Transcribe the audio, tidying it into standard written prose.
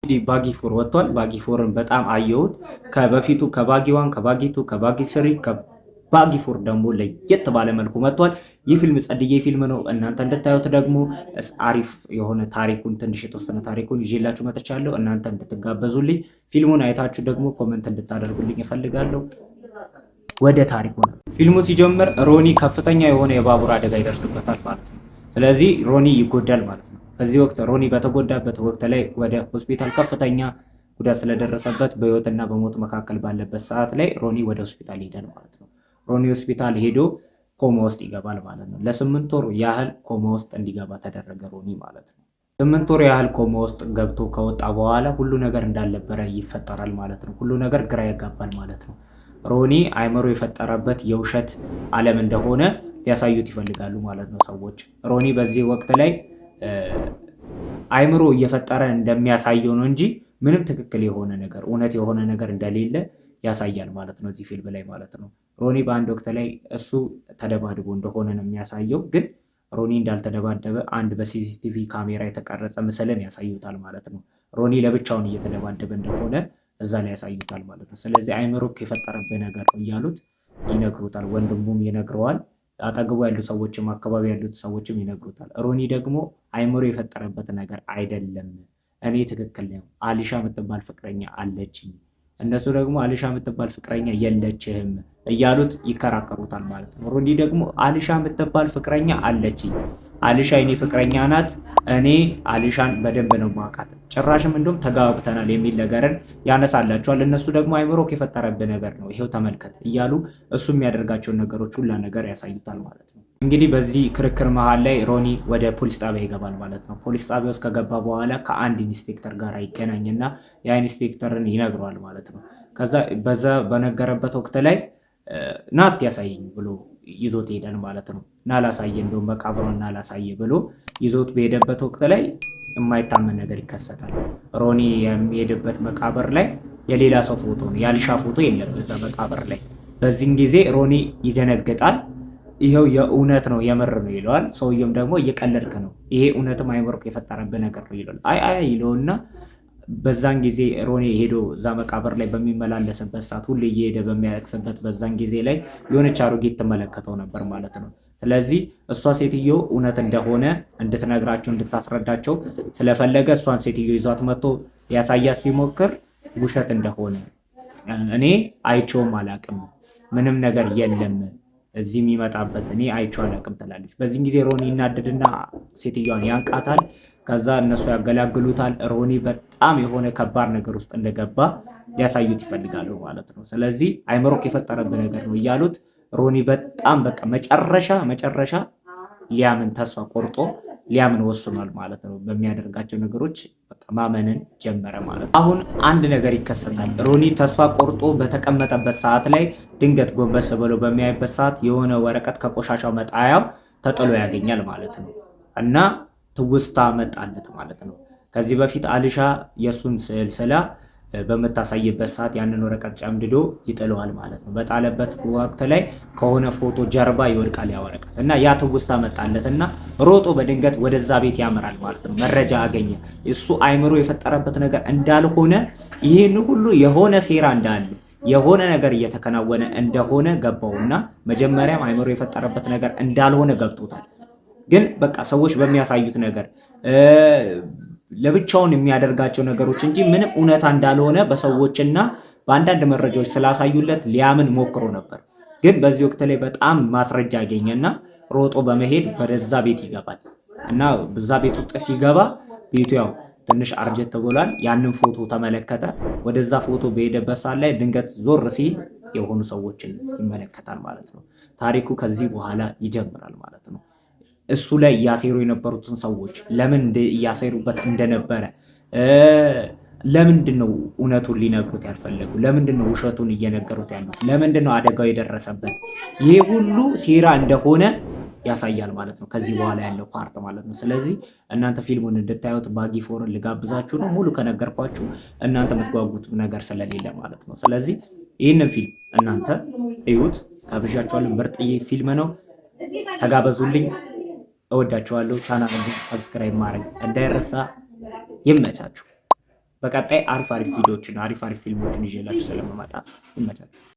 እንግዲህ ባጊ ፎር ወጥቷል። ባጊ ፎርን በጣም አየሁት። ከበፊቱ ከባጊ ዋን፣ ከባጊ ቱ፣ ከባጊ ስሪ፣ ከባጊ ፎር ደግሞ ለየት ባለ መልኩ መጥቷል። ይህ ፊልም ጸድዬ ፊልም ነው። እናንተ እንድታዩት ደግሞ አሪፍ የሆነ ታሪኩን ትንሽ የተወሰነ ታሪኩን ይዤላችሁ መጥቻለሁ። እናንተ እንድትጋበዙልኝ ፊልሙን አይታችሁ ደግሞ ኮመንት እንድታደርጉልኝ እፈልጋለሁ። ወደ ታሪኩ ነው። ፊልሙ ሲጀምር ሮኒ ከፍተኛ የሆነ የባቡር አደጋ ይደርስበታል ማለት ነው። ስለዚህ ሮኒ ይጎዳል ማለት ነው። በዚህ ወቅት ሮኒ በተጎዳበት ወቅት ላይ ወደ ሆስፒታል ከፍተኛ ጉዳት ስለደረሰበት በህይወትና በሞት መካከል ባለበት ሰዓት ላይ ሮኒ ወደ ሆስፒታል ይሄዳል ማለት ነው። ሮኒ ሆስፒታል ሄዶ ኮማ ውስጥ ይገባል ማለት ነው። ለ8 ወር ያህል ኮማ ውስጥ እንዲገባ ተደረገ ሮኒ ማለት ነው። 8 ወር ያህል ኮማ ውስጥ ገብቶ ከወጣ በኋላ ሁሉ ነገር እንዳልነበረ ይፈጠራል ማለት ነው። ሁሉ ነገር ግራ ያጋባል ማለት ነው። ሮኒ አይምሮ የፈጠረበት የውሸት ዓለም እንደሆነ ሊያሳዩት ይፈልጋሉ ማለት ነው ሰዎች። ሮኒ በዚህ ወቅት ላይ አይምሮ እየፈጠረ እንደሚያሳየው ነው እንጂ ምንም ትክክል የሆነ ነገር እውነት የሆነ ነገር እንደሌለ ያሳያል ማለት ነው እዚህ ፊልም ላይ ማለት ነው። ሮኒ በአንድ ወቅት ላይ እሱ ተደባድቦ እንደሆነ ነው የሚያሳየው፣ ግን ሮኒ እንዳልተደባደበ አንድ በሲሲቲቪ ካሜራ የተቀረጸ ምስልን ያሳዩታል ማለት ነው። ሮኒ ለብቻውን እየተደባደበ እንደሆነ እዛ ላይ ያሳዩታል ማለት ነው። ስለዚህ አይምሮ የፈጠረብህ ነገር ነው እያሉት ይነግሩታል። ወንድሙም ይነግረዋል። አጠገቡ ያሉ ሰዎችም አካባቢ ያሉት ሰዎችም ይነግሩታል። ሮኒ ደግሞ አይምሮ የፈጠረበት ነገር አይደለም፣ እኔ ትክክል ነው፣ አሊሻ የምትባል ፍቅረኛ አለችኝ፣ እነሱ ደግሞ አሊሻ የምትባል ፍቅረኛ የለችህም እያሉት ይከራከሩታል ማለት ነው። ሮኒ ደግሞ አሊሻ የምትባል ፍቅረኛ አለችኝ፣ አሊሻ የኔ ፍቅረኛ ናት፣ እኔ አሊሻን በደንብ ነው ማውቃት፣ ጭራሽም እንደውም ተጋብተናል የሚል ነገርን ያነሳላቸዋል። እነሱ ደግሞ አይምሮ የፈጠረብህ ነገር ነው ይሄው ተመልከት እያሉ እሱ የሚያደርጋቸውን ነገሮች ሁላ ነገር ያሳዩታል ማለት ነው። እንግዲህ በዚህ ክርክር መሃል ላይ ሮኒ ወደ ፖሊስ ጣቢያ ይገባል ማለት ነው። ፖሊስ ጣቢያ ውስጥ ከገባ በኋላ ከአንድ ኢንስፔክተር ጋር ይገናኝና ያ ኢንስፔክተርን ይነግረዋል ማለት ነው። ከዛ በዛ በነገረበት ወቅት ላይ ና እስኪ ያሳየኝ ብሎ ይዞት ሄደን ማለት ነው። ና ላሳየ፣ እንደውም መቃብሩን ና ላሳየ ብሎ ይዞት በሄደበት ወቅት ላይ የማይታመን ነገር ይከሰታል። ሮኒ የሚሄድበት መቃብር ላይ የሌላ ሰው ፎቶ ነው፣ የአሊሻ ፎቶ የለም በዛ መቃብር ላይ። በዚህም ጊዜ ሮኒ ይደነግጣል። ይሄው የእውነት ነው የምር ነው ይለዋል። ሰውየም ደግሞ እየቀለድክ ነው፣ ይሄ እውነትም አይምሮክ የፈጠረብህ ነገር ነው ይለዋል። አይ ይለውና በዛን ጊዜ ሮኒ ሄዶ እዛ መቃብር ላይ በሚመላለስበት ሰዓት ሁሌ እየሄደ በሚያለቅስበት በዛን ጊዜ ላይ የሆነች አሮጊት ትመለከተው ነበር ማለት ነው። ስለዚህ እሷ ሴትዮ እውነት እንደሆነ እንድትነግራቸው እንድታስረዳቸው ስለፈለገ እሷን ሴትዮ ይዟት መጥቶ ሊያሳያት ሲሞክር ውሸት እንደሆነ እኔ አይቼውም አላቅም፣ ምንም ነገር የለም እዚህ የሚመጣበት እኔ አይቼው አላቅም ትላለች። በዚህም ጊዜ ሮኒ ይናደድና ሴትዮዋን ያንቃታል። ከዛ እነሱ ያገላግሉታል። ሮኒ በጣም የሆነ ከባድ ነገር ውስጥ እንደገባ ሊያሳዩት ይፈልጋሉ ማለት ነው። ስለዚህ አይምሮክ የፈጠረብህ ነገር ነው እያሉት ሮኒ በጣም በቃ መጨረሻ ሊያምን ተስፋ ቆርጦ ሊያምን ወስኗል ማለት ነው። በሚያደርጋቸው ነገሮች በቃ ማመንን ጀመረ ማለት ነው። አሁን አንድ ነገር ይከሰታል። ሮኒ ተስፋ ቆርጦ በተቀመጠበት ሰዓት ላይ ድንገት ጎንበስ ብሎ በሚያይበት ሰዓት የሆነ ወረቀት ከቆሻሻው መጣያው ተጥሎ ያገኛል ማለት ነው እና ትውስታ መጣለት ማለት ነው። ከዚህ በፊት አሊሻ የሱን ስዕል ስላ በመታሳይበት ሰዓት ያንን ወረቀት ጨምድዶ ይጥለዋል ማለት ነው። በጣለበት ወቅት ላይ ከሆነ ፎቶ ጀርባ ይወድቃል ያ ወረቀት እና ያ ትውስታ መጣለትና ሮጦ በድንገት ወደዛ ቤት ያመራል ማለት ነው። መረጃ አገኘ። እሱ አይምሮ የፈጠረበት ነገር እንዳልሆነ፣ ይህን ሁሉ የሆነ ሴራ እንዳለ የሆነ ነገር እየተከናወነ እንደሆነ ገባውና መጀመሪያም አይምሮ የፈጠረበት ነገር እንዳልሆነ ገብቶታል። ግን በቃ ሰዎች በሚያሳዩት ነገር ለብቻውን የሚያደርጋቸው ነገሮች እንጂ ምንም እውነታ እንዳልሆነ በሰዎችና በአንዳንድ መረጃዎች ስላሳዩለት ሊያምን ሞክሮ ነበር። ግን በዚህ ወቅት ላይ በጣም ማስረጃ አገኘና ሮጦ በመሄድ ወደዛ ቤት ይገባል እና በዛ ቤት ውስጥ ሲገባ ቤቱ ያው ትንሽ አርጀት ብሏል። ያንን ፎቶ ተመለከተ። ወደዛ ፎቶ በሄደበት ሰዓት ላይ ድንገት ዞር ሲል የሆኑ ሰዎችን ይመለከታል ማለት ነው። ታሪኩ ከዚህ በኋላ ይጀምራል ማለት ነው። እሱ ላይ እያሴሩ የነበሩትን ሰዎች ለምን እያሴሩበት እንደነበረ፣ ለምንድን ነው እውነቱን ሊነግሩት ያልፈለጉ፣ ለምንድን ነው ውሸቱን እየነገሩት ያሉት፣ ለምንድን ነው አደጋው የደረሰበት፣ ይሄ ሁሉ ሴራ እንደሆነ ያሳያል ማለት ነው ከዚህ በኋላ ያለው ፓርት ማለት ነው። ስለዚህ እናንተ ፊልሙን እንድታዩት ባጊ ፎርን ልጋብዛችሁ ነው። ሙሉ ከነገርኳችሁ እናንተ የምትጓጉት ነገር ስለሌለ ማለት ነው። ስለዚህ ይህንን ፊልም እናንተ እዩት፣ ጋብዣችኋለሁ። ምርጥዬ ፊልም ነው፣ ተጋበዙልኝ። እወዳችኋለሁ። ቻናሉን ሰብስክራይብ ማድረግ እንዳይረሳ። ይመቻችሁ። በቀጣይ አሪፍ አሪፍ ቪዲዮዎችን አሪፍ አሪፍ ፊልሞችን ይዤላችሁ ስለምመጣ ይመቻል።